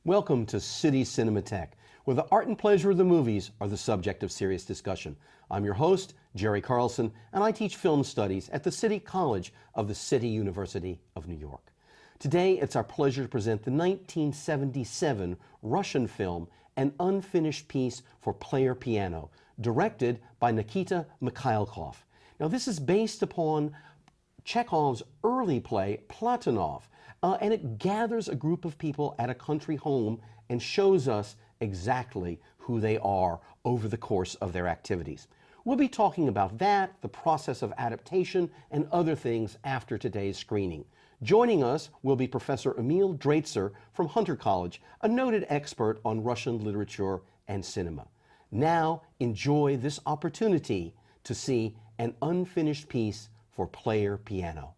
Welcome to City Cinematheque, where the art and pleasure of the movies are the subject of serious discussion. I'm your host, Jerry Carlson, and I teach film studies at the City College of the City University of New York. Today, it's our pleasure to present the 1977 Russian film, An Unfinished Piece for Player Piano, directed by Nikita Mikhalkov. Now, this is based upon Chekhov's early play, Platonov, and it gathers a group of people at a country home and shows us exactly who they are over the course of their activities. We'll be talking about that, the process of adaptation, and other things after today's screening. Joining us will be Professor Emil Draitser from Hunter College, a noted expert on Russian literature and cinema. Now, enjoy this opportunity to see An Unfinished Piece for Player Piano.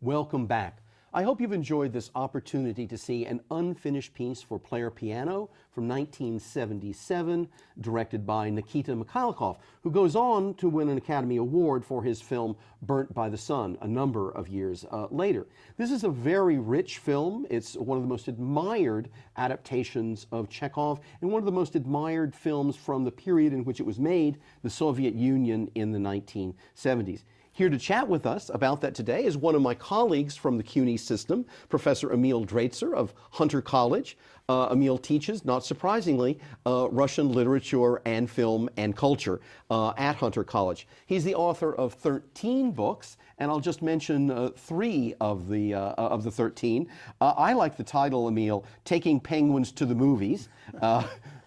Welcome back. I hope you've enjoyed this opportunity to see An Unfinished Piece for Player Piano from 1977, directed by Nikita Mikhalkov, who goes on to win an Academy Award for his film Burnt by the Sun a number of years later. This is a very rich film. It's one of the most admired adaptations of Chekhov and one of the most admired films from the period in which it was made, the Soviet Union in the 1970s. Here to chat with us about that today is one of my colleagues from the CUNY system, Professor Emil Draitser of Hunter College. Emil teaches, not surprisingly, Russian literature and film and culture at Hunter College. He's the author of 13 books, and I'll just mention 3 of the 13. I like the title, Emil, Taking Penguins to the Movies,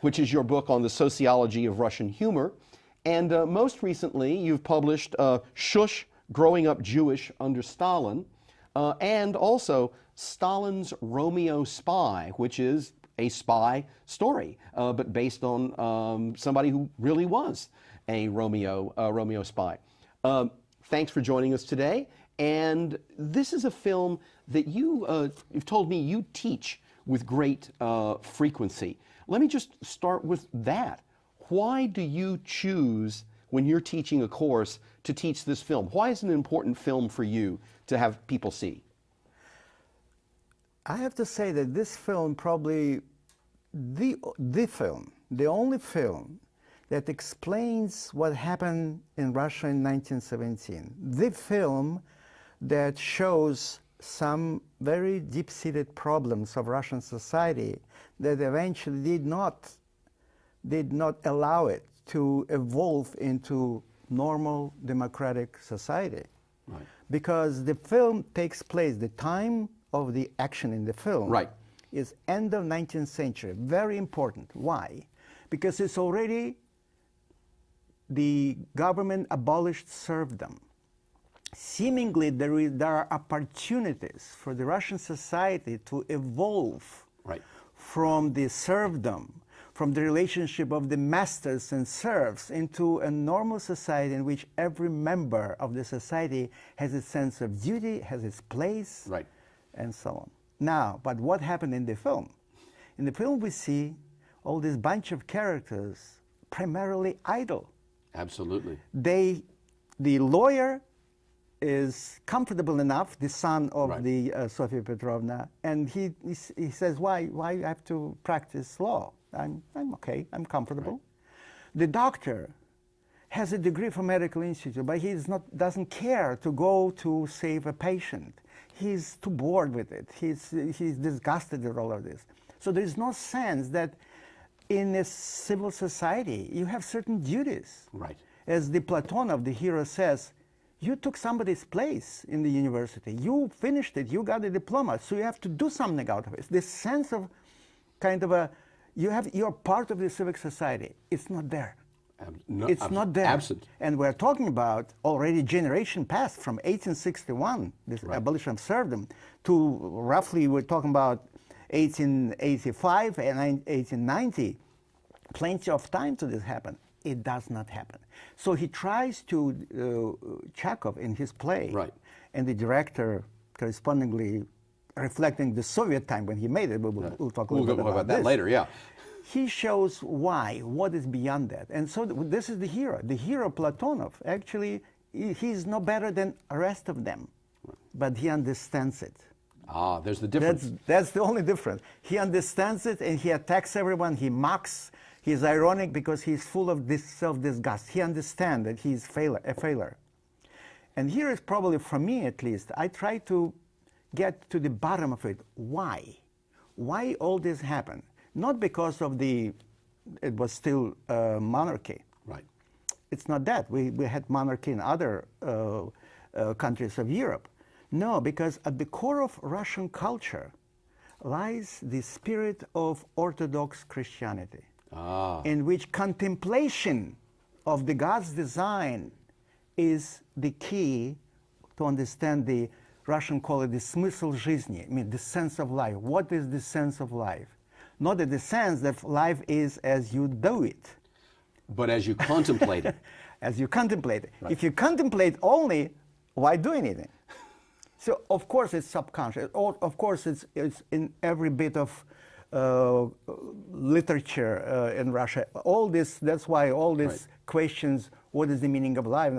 which is your book on the sociology of Russian humor. And most recently, you've published Shush, Growing Up Jewish Under Stalin, and also Stalin's Romeo Spy, which is a spy story, but based on somebody who really was a Romeo spy. Thanks for joining us today. And this is a film that you've told me you teach with great frequency. Let me just start with that. Why do you choose, when you're teaching a course, to teach this film? Why is it an important film for you to have people see? I have to say that this film probably the only film that explains what happened in Russia in 1917. The film that shows some very deep-seated problems of Russian society that eventually did not allow it to evolve into normal democratic society. Right. Because the film takes place, the time of the action in the film is end of 19th century. Very important. Why? Because it's already the government abolished serfdom. Seemingly there are opportunities for the Russian society to evolve from the serfdom, from the relationship of the masters and serfs into a normal society in which every member of the society has a sense of duty, has its place, and so on. Now, but what happened in the film? In the film we see all this bunch of characters primarily idle. Absolutely. The lawyer is comfortable enough, the son of the Sofia Petrovna, and he says, why I have to practice law? I'm okay, I'm comfortable. The doctor has a degree from medical institute, but he doesn't care to go to save a patient. He's too bored with it. He's disgusted with all of this. So there's no sense that in a civil society you have certain duties. As the Platonov, the hero, says, you took somebody's place in the university. You finished it. You got a diploma. So you have to do something out of it. This sense of kind of you're part of the civic society. It's not there. It's not there. Absent. And we're talking about already generation past from 1861, this abolition of serfdom, to roughly we're talking about 1885 and 1890. Plenty of time to this happen. It does not happen. So he tries to, Chekhov in his play, and the director correspondingly reflecting the Soviet time when he made it. We'll talk a little bit about that later, He shows why, what is beyond that. And so this is the hero. The hero, Platonov, actually, he's no better than the rest of them, but he understands it. Ah, there's the difference. That's the only difference. He understands it and he attacks everyone. He mocks. He's ironic because he's full of this self-disgust. He understands that he's a failure. And here is probably, for me at least, I try to get to the bottom of it. Why? Why all this happened? Not because of it was still monarchy. Right. It's not that. We had monarchy in other countries of Europe. No, because at the core of Russian culture lies the spirit of Orthodox Christianity, in which contemplation of the God's design is the key to understand the Russian call it the smysl жизни, I mean the sense of life. What is the sense of life? Not that the sense that life is as you do it, but as you contemplate it. As you contemplate it. Right. If you contemplate only, why do anything? So of course it's subconscious. Of course it's in every bit of literature in Russia. All this. That's why all these Right. questions. What is the meaning of life?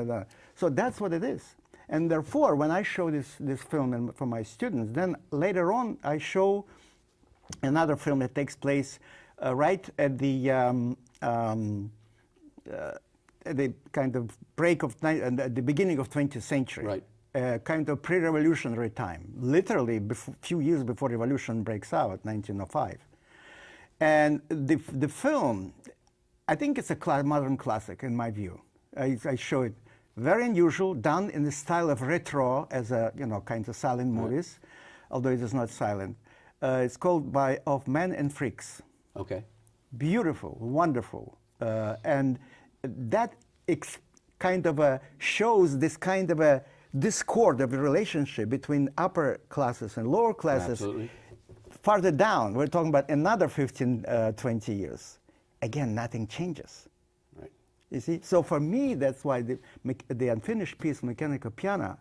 So that's what it is. And therefore, when I show this film for my students, then later on I show another film that takes place right at the kind of break of at the beginning of 20th century. Right. Kind of pre-revolutionary time, literally a few years before revolution breaks out, 1905. And the film, I think it's a modern classic in my view. I show it very unusual, done in the style of retro, as a kind of silent movies, although it is not silent. It's called Of Men and Freaks. Okay. Beautiful, wonderful, and that kind of shows this kind of a discord of the relationship between upper classes and lower classes. Absolutely. Farther down, we're talking about another 15, 20 years. Again, nothing changes. Right. You see? So for me, that's why the unfinished piece, Mechanical Piano,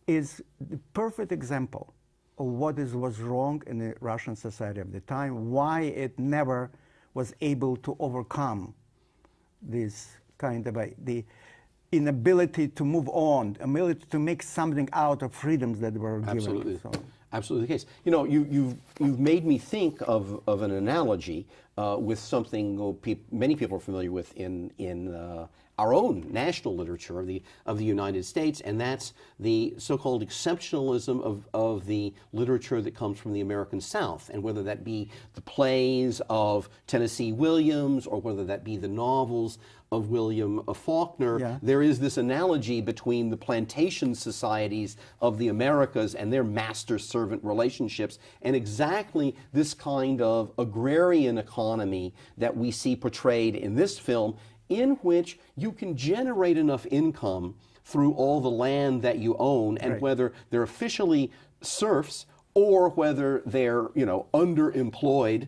is the perfect example of what was wrong in the Russian society of the time, why it never was able to overcome this kind of the inability to move on, ability to make something out of freedoms that were Absolutely. given. So. Absolutely the case. You know, you've made me think of an analogy with something many people are familiar with in our own national literature of the United States, and that's the so-called exceptionalism of the literature that comes from the American South, and whether that be the plays of Tennessee Williams or whether that be the novels of William Faulkner. Yeah. There is this analogy between the plantation societies of the Americas and their master-servant relationships, and exactly this kind of agrarian economy that we see portrayed in this film, in which you can generate enough income through all the land that you own, and Right. whether they're officially serfs or whether they're underemployed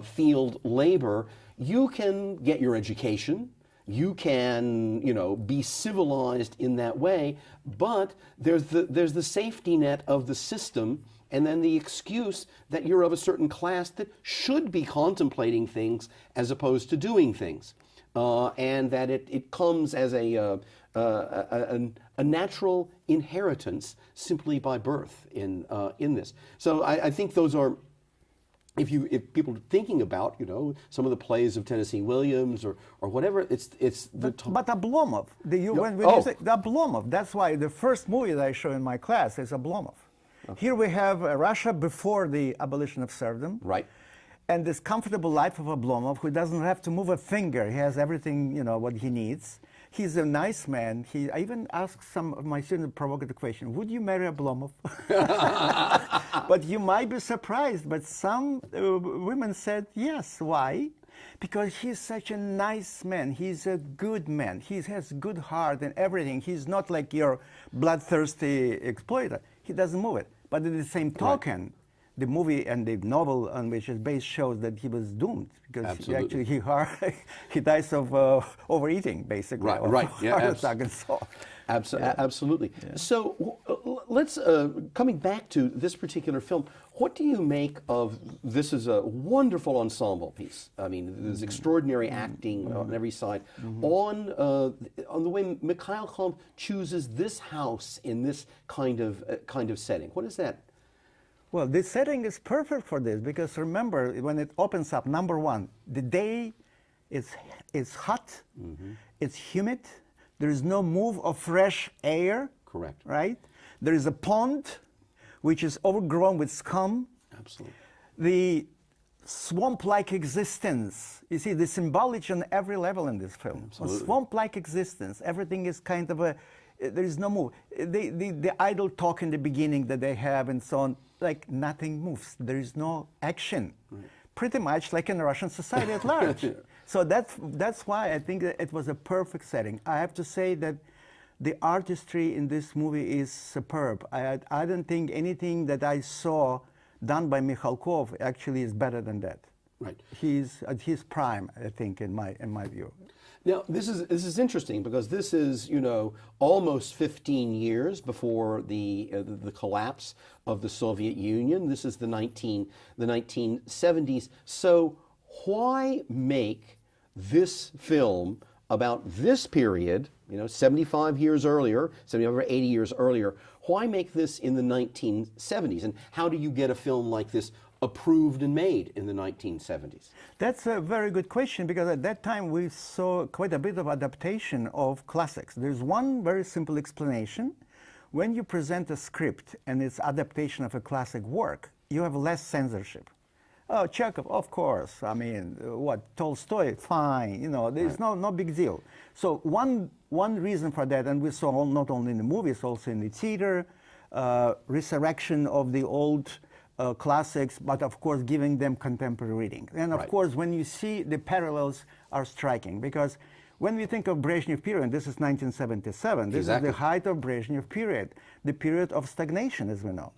field labor, you can get your education, you can be civilized in that way, but there's the safety net of the system, and then the excuse that you're of a certain class that should be contemplating things as opposed to doing things. And that it comes as a natural inheritance simply by birth in this. So I think those are, if people are thinking about some of the plays of Tennessee Williams or whatever, it's the But Oblomov, when you say the Oblomov, that's why the first movie that I show in my class is Oblomov. Okay. Here we have Russia before the abolition of serfdom. Right. And this comfortable life of Oblomov, who doesn't have to move a finger. He has everything, what he needs. He's a nice man. I even asked some of my students a provocative question: would you marry Oblomov? But you might be surprised. But some women said yes. Why? Because he's such a nice man. He's a good man. He has good heart and everything. He's not like your bloodthirsty exploiter. He doesn't move it. But at the same token, right. The movie and the novel on which it's based shows that he was doomed because he dies of overeating, basically. Right. Yeah. Absolutely. Yeah. So let's coming back to this particular film. What do you make of this? Is a wonderful ensemble piece. I mean, there's extraordinary acting on every side. On the way Mikhailov chooses this house in this kind of setting. What is that? Well, this setting is perfect for this because remember, when it opens up, number one, the day is hot, it's humid, there is no move of fresh air. Correct. Right? There is a pond which is overgrown with scum. Absolutely. The swamp-like existence. You see, the symbology on every level in this film. Absolutely. A swamp-like existence. Everything is kind of a, there is no move. The idle talk in the beginning that they have and so on, like nothing moves. There is no action. Right. Pretty much like in Russian society at large. So that's why I think that it was a perfect setting. I have to say that the artistry in this movie is superb. I don't think anything that I saw done by Mikhalkov actually is better than that. Right. He's at his prime, I think, in my view. Now, this is interesting because this is, you know, almost 15 years before the collapse of the Soviet Union. This is the 1970s. So why make this film about this period, you know, 75 years earlier, 75 or 80 years earlier, why make this in the 1970s? And how do you get a film like this approved and made in the 1970s? That's a very good question because at that time we saw quite a bit of adaptation of classics. There's one very simple explanation. When you present a script and it's adaptation of a classic work, you have less censorship. Oh, Chekhov, of course. I mean, what, Tolstoy, fine. You know, there's no big deal. So one reason for that, and we saw not only in the movies, also in the theater, resurrection of the old classics, but of course giving them contemporary reading. And of course, when you see the parallels are striking, because when we think of Brezhnev period, this is 1977, this is the height of Brezhnev period, the period of stagnation, as we know.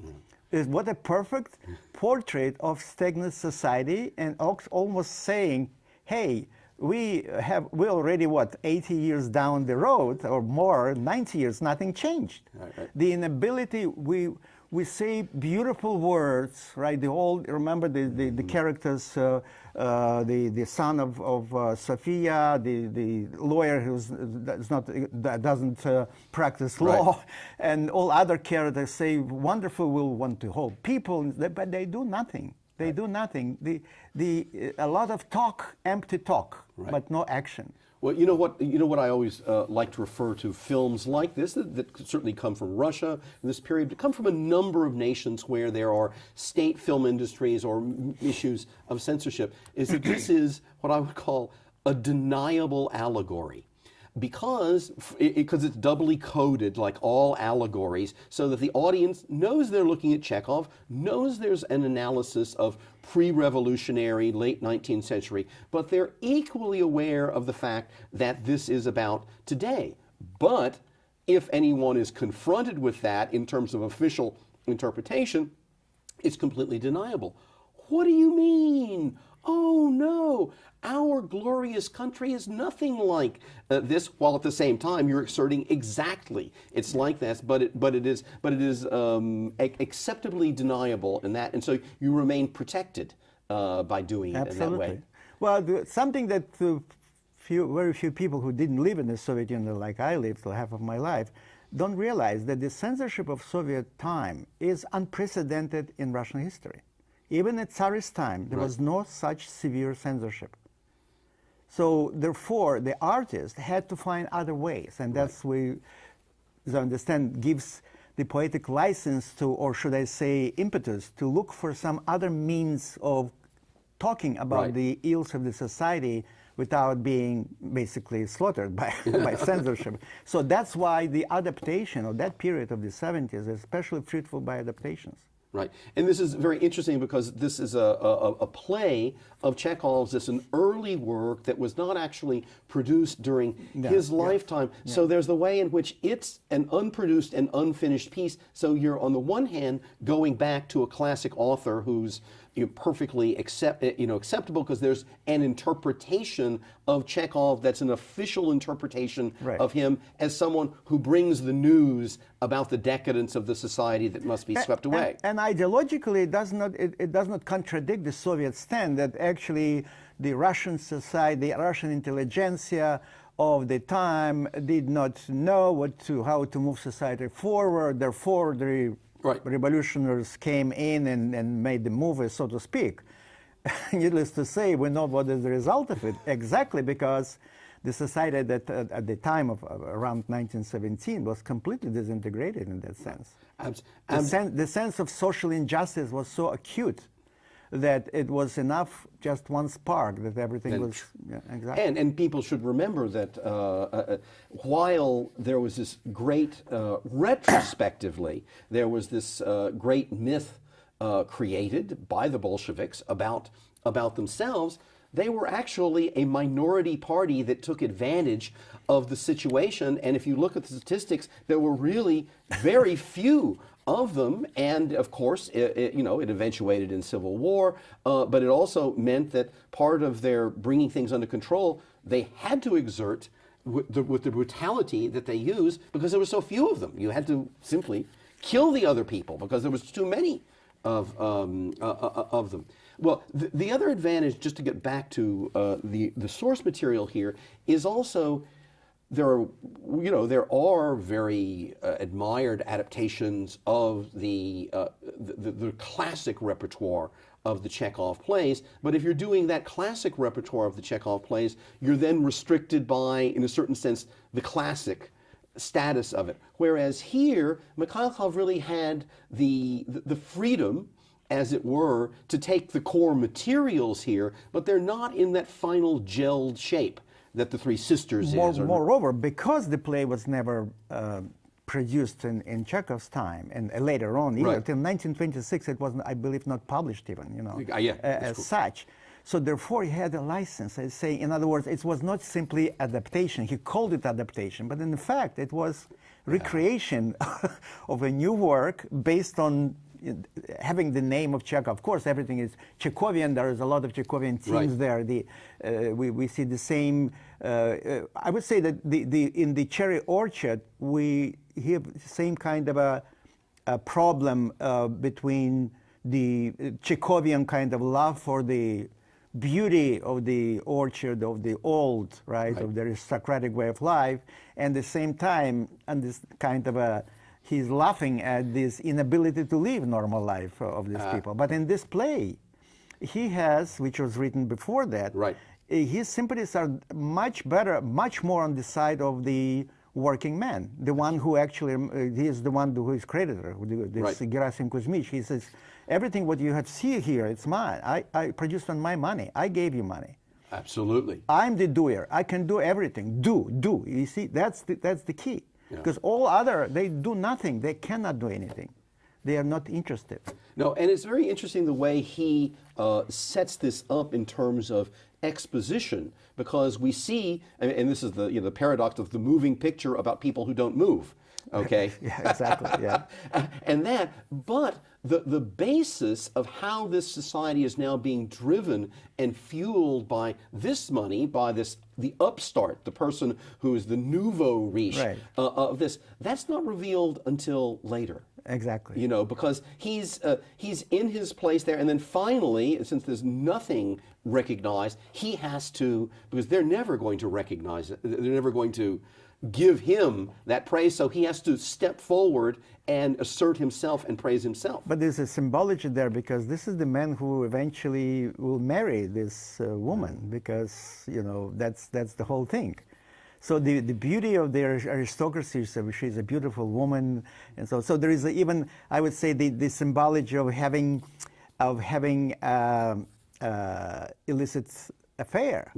Is what a perfect portrait of stagnant society, and almost saying, hey, we're already, what, 80 years down the road or more, 90 years, nothing changed. The inability, we say beautiful words, right? The old, remember the characters, the son of Sophia, the lawyer that doesn't practice law, and all other characters say wonderful, we'll want to hold people, but they do nothing. They do nothing. A lot of talk, empty talk, but no action. Well, you know what I always like to refer to films like this that certainly come from Russia in this period, but come from a number of nations where there are state film industries or issues of censorship, is that this is what I would call a deniable allegory. Because it's doubly coded, like all allegories, so that the audience knows they're looking at Chekhov, knows there's an analysis of pre-revolutionary, late 19th century, but they're equally aware of the fact that this is about today. But if anyone is confronted with that in terms of official interpretation, it's completely deniable. What do you mean? Oh no, our glorious country is nothing like this, while at the same time you're asserting exactly it's like this, but it is acceptably deniable in that, and so you remain protected by doing it in that way. Well, something that very few people who didn't live in the Soviet Union like I lived for half of my life don't realize that the censorship of Soviet time is unprecedented in Russian history. Even at Tsarist time, there was no such severe censorship. So therefore, the artist had to find other ways, and that's where, as I understand, gives the poetic license to, or should I say impetus, to look for some other means of talking about the ills of the society without being basically slaughtered by censorship. So that's why the adaptation of that period of the 70s is especially fruitful by adaptations. Right. And this is very interesting because this is a play of Chekhov's. It's an early work that was not actually produced during his lifetime. So there's the way in which it's an unproduced and unfinished piece. So you're, on the one hand, going back to a classic author who's perfectly acceptable because there's an interpretation of Chekhov that's an official interpretation of him as someone who brings the news about the decadence of the society that must be swept away. And ideologically, it does not contradict the Soviet stand that actually the Russian society, the Russian intelligentsia of the time did not know how to move society forward. Therefore, they Right. Revolutionaries came in and made the movie, so to speak. Needless to say, we know what is the result of it, exactly because the society that at the time of around 1917 was completely disintegrated in that sense. The sense of social injustice was so acute that it was enough, just one spark, that everything was... Yeah, exactly. And people should remember that while there was this great, retrospectively, there was this great myth created by the Bolsheviks about themselves, they were actually a minority party that took advantage of the situation. And if you look at the statistics, there were really very few of them. And of course, it eventuated in civil war, but it also meant that part of their bringing things under control, they had to exert with the brutality that they use because there were so few of them. You had to simply kill the other people because there was too many of them. Well, the other advantage, just to get back to the source material here, is also there are very admired adaptations of the classic repertoire of the Chekhov plays. But if you're doing that classic repertoire of the Chekhov plays, you're then restricted by, in a certain sense, the classic status of it. Whereas here, Mikhailov really had the freedom, as it were, to take the core materials here, but they're not in that final gelled shape that the Three Sisters is. Moreover, because the play was never produced in Chekhov's time, and later on, even until 1926, it was, I believe, not published even, as such. So therefore, he had a license. I say, in other words, it was not simply adaptation. He called it adaptation, but in fact, it was recreation of a new work based on having the name of Chekhov. Of course, everything is Chekhovian. There is a lot of Chekhovian themes there. We see the same. I would say that in the Cherry Orchard, we have the same kind of a problem between the Chekhovian kind of love for the beauty of the orchard, of the old, of the aristocratic way of life, and at the same time, and this kind of he's laughing at this inability to live normal life of these people. But in this play, he has, which was written before that, his sympathies are much better, much more on the side of the working man, the one who actually, he is the one who is creditor, this Gerasim Kuzmich. He says, everything what you have seen here, it's mine. I produced on my money. I gave you money. Absolutely. I'm the doer. I can do everything. Do. You see, that's the key. Because all other, they do nothing. They cannot do anything. They are not interested. No, and it's very interesting the way he sets this up in terms of exposition, because we see, and this is the paradox of the moving picture about people who don't move. Okay. Yeah, exactly. Yeah. But the basis of how this society is now being driven and fueled by this money, by the upstart, the person who is the nouveau riche of this, that's not revealed until later. Exactly. Because he's in his place there, and then finally, since there's nothing recognized, he has to, because they're never going to recognize it, they're never going to give him that praise, so he has to step forward and assert himself and praise himself. But there's a symbology there, because this is the man who eventually will marry this woman, because that's the whole thing. So the beauty of the aristocracy is she's a beautiful woman, and so there is even, I would say, the symbology of having illicit affair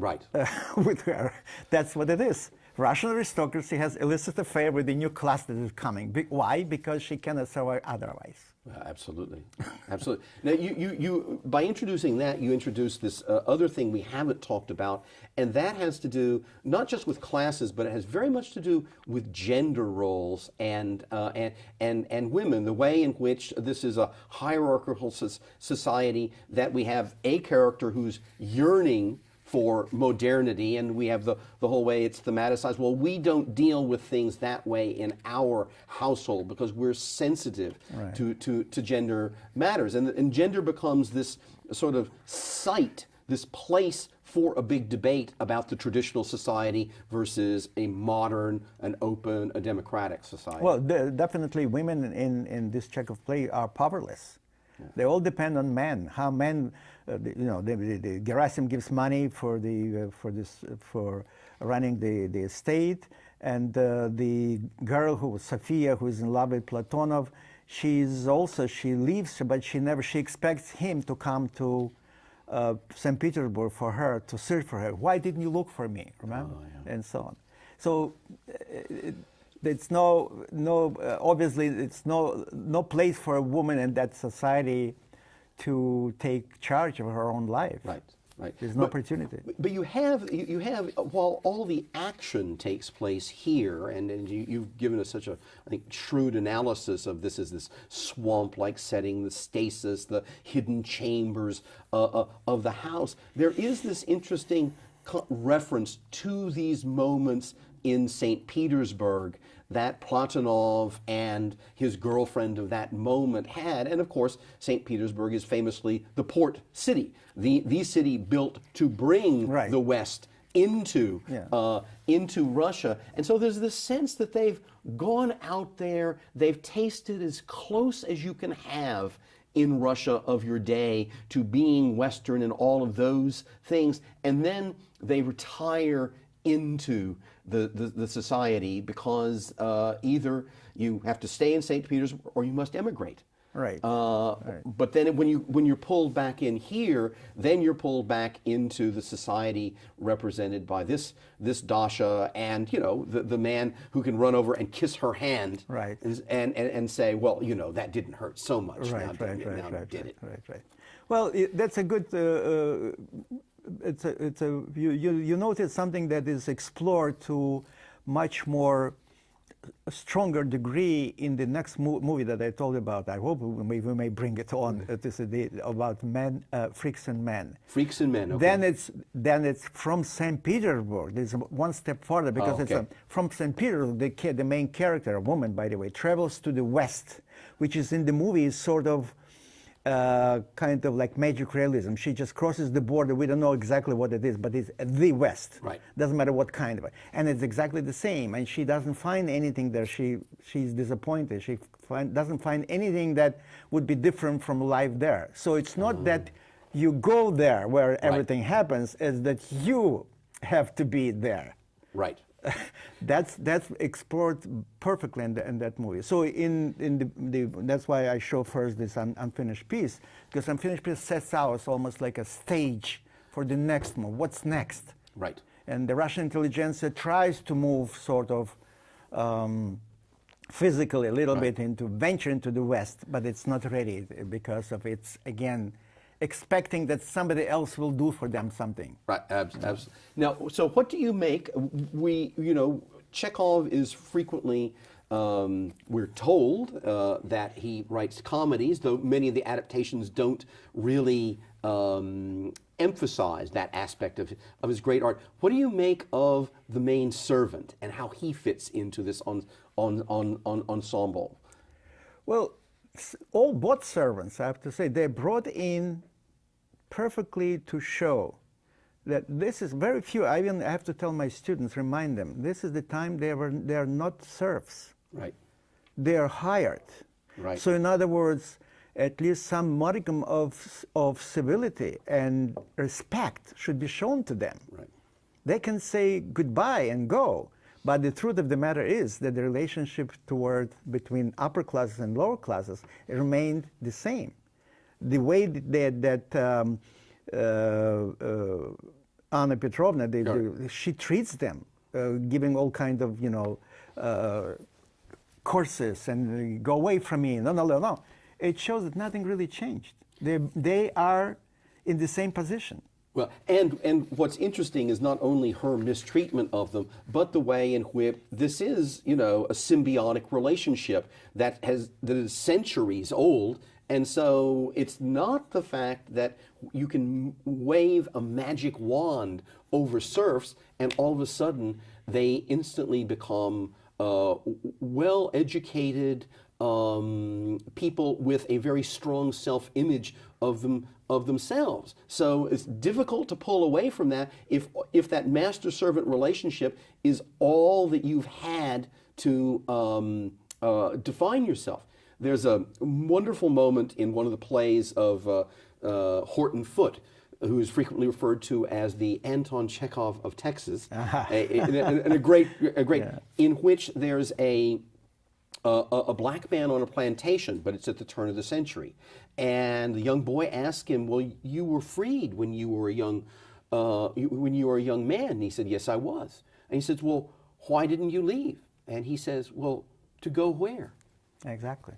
with her. That's what it is. Russian aristocracy has illicit affair with the new class that is coming. Why? Because she cannot survive otherwise. Absolutely, absolutely. Now, you by introducing that, you introduce this other thing we haven't talked about, and that has to do not just with classes, but it has very much to do with gender roles and women. The way in which this is a hierarchical society, that we have a character who's yearning for modernity, and we have the whole way it's thematicized. Well, we don't deal with things that way in our household because we're sensitive to gender matters, and gender becomes this sort of site this place for a big debate about the traditional society versus a modern, an open, a democratic society. Well, definitely women in this Chekhov play are powerless. Yeah. They all depend on men. How men, the Gerasim gives money for running the estate, and the girl Sophia, who is in love with Platonov, she leaves, but she expects him to come to St. Petersburg for her, to search for her. Why didn't you look for me? Remember? Oh, yeah. And so on. So it's obviously it's no place for a woman in that society to take charge of her own life. Right. Right. There's no opportunity. But you have, while all the action takes place here, and you've given us such a, I think, shrewd analysis of this as this swamp-like setting, the stasis, the hidden chambers of the house, there is this interesting reference to these moments in St. Petersburg that Platonov and his girlfriend of that moment had. And of course, St. Petersburg is famously the port city, the city built to bring the West into Russia. And so there's this sense that they've gone out there, they've tasted as close as you can have in Russia of your day to being Western and all of those things, and then they retire into the society because either you have to stay in St. Petersburg or you must emigrate. Right. But then when you're pulled back in here, then you're pulled back into the society represented by this Dasha and the man who can run over and kiss her hand, right, and say, well, that didn't hurt so much. Right. Right. Well, that's a good. You notice something that is explored to much more stronger degree in the next movie that I told about. I hope we may bring it on. It is about men, freaks and men. Freaks and men. Okay. Then it's from St. Petersburg. There's one step further because it's from St. Petersburg. The main character, a woman by the way, travels to the West, which is in the movie is sort of. Kind of like magic realism. She just crosses the border. We don't know exactly what it is, but it's the West. Right. Doesn't matter what kind of it. And it's exactly the same. And she doesn't find anything there. She's disappointed. She doesn't find anything that would be different from life there. So it's not that you go there where everything happens, it's that you have to be there. Right. That's explored perfectly in that movie. So that's why I show first this unfinished piece, because unfinished piece sets out as almost like a stage for the next move. What's next? Right. And the Russian intelligentsia tries to move sort of physically a little bit venture into the West, but it's not ready because of its, again, expecting that somebody else will do for them something. Right, absolutely. Now, so what do you make? Chekhov is frequently, we're told that he writes comedies, though many of the adaptations don't really emphasize that aspect of his great art. What do you make of the main servant and how he fits into this ensemble? Well, both servants, I have to say, they brought in perfectly to show that this is very few. I even have to tell my students, remind them, this is the time they are not serfs. Right. They are hired. Right. So in other words, at least some modicum of civility and respect should be shown to them. Right. They can say goodbye and go. But the truth of the matter is that the relationship between upper classes and lower classes remained the same. The way that Anna Petrovna, she treats them, giving all kind of courses and go away from me. No. It shows that nothing really changed. They are in the same position. Well, and what's interesting is not only her mistreatment of them, but the way in which this is, a symbiotic relationship that is centuries old. And so it's not the fact that you can wave a magic wand over serfs and all of a sudden they instantly become well-educated, people with a very strong self-image of themselves. So it's difficult to pull away from that if that master-servant relationship is all that you've had to define yourself. There's a wonderful moment in one of the plays of Horton Foote, who is frequently referred to as the Anton Chekhov of Texas, and a great, yeah. In which there's a black man on a plantation, but it's at the turn of the century, and the young boy asks him, "Well, you were freed when you were a young man." And he said, "Yes, I was." And he says, "Well, why didn't you leave?" And he says, "Well, to go where?" Exactly.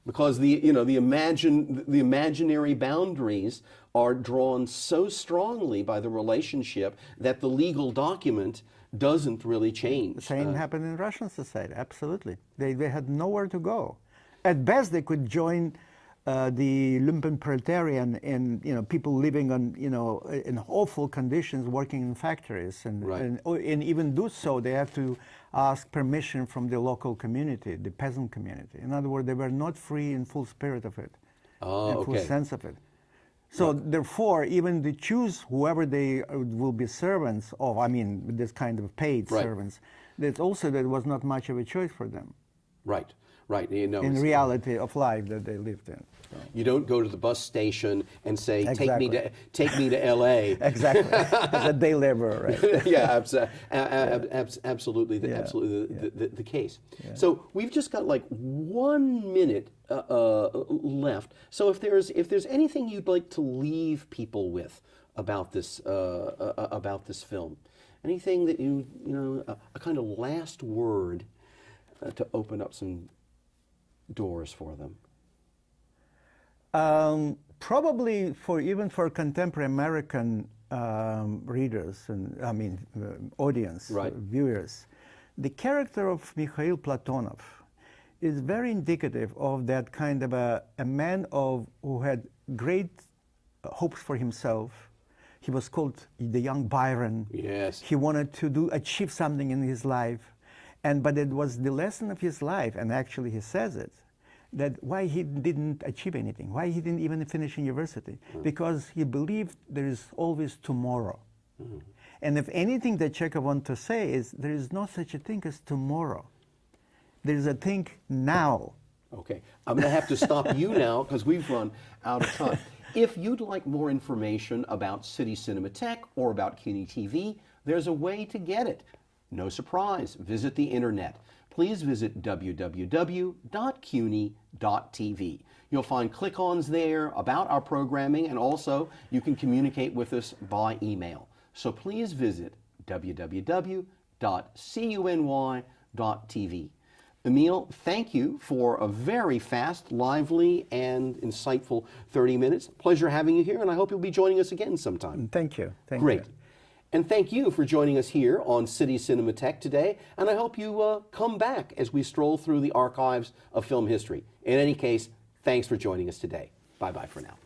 Because the imaginary boundaries are drawn so strongly by the relationship that the legal document doesn't really change. The same happened in Russian society, absolutely. They had nowhere to go. At best, they could join the lumpen proletarian and people living on in awful conditions, working in factories, and, right. and even do so, they have to ask permission from the local community, the peasant community. In other words, they were not free in full spirit of it, in full sense of it. So therefore, even to choose whoever they will be servants of, I mean, this kind of paid servants, that also there was not much of a choice for them. Right. Right. In reality of life that they lived in. So. You don't go to the bus station and say, exactly. take me to L.A. Exactly. As a day laborer, right? Yeah, absolutely the case. Yeah. So we've just got like 1 minute left. So if there's anything you'd like to leave people with about this film, anything that a kind of last word to open up some doors for them? Probably even for contemporary American readers and audience, viewers, the character of Mikhail Platonov is very indicative of that kind of a man who had great hopes for himself. He was called the young Byron. Yes. He wanted to achieve something in his life. But it was the lesson of his life, and actually he says it, that why he didn't achieve anything, why he didn't even finish university, because he believed there is always tomorrow. And if anything that Chekhov wants to say is there is no such a thing as tomorrow. There is a thing now. Okay, I'm going to have to stop you now because we've run out of time. If you'd like more information about City Cinematheque or about CUNY TV, there's a way to get it. No surprise, visit the internet. Please visit www.cuny.tv. You'll find click-ons there about our programming, and also you can communicate with us by email. So please visit www.cuny.tv. Emil, thank you for a very fast, lively, and insightful 30 minutes. Pleasure having you here, and I hope you'll be joining us again sometime. Thank you. Great. And thank you for joining us here on City Cinematheque today, and I hope you come back as we stroll through the archives of film history. In any case, thanks for joining us today. Bye-bye for now.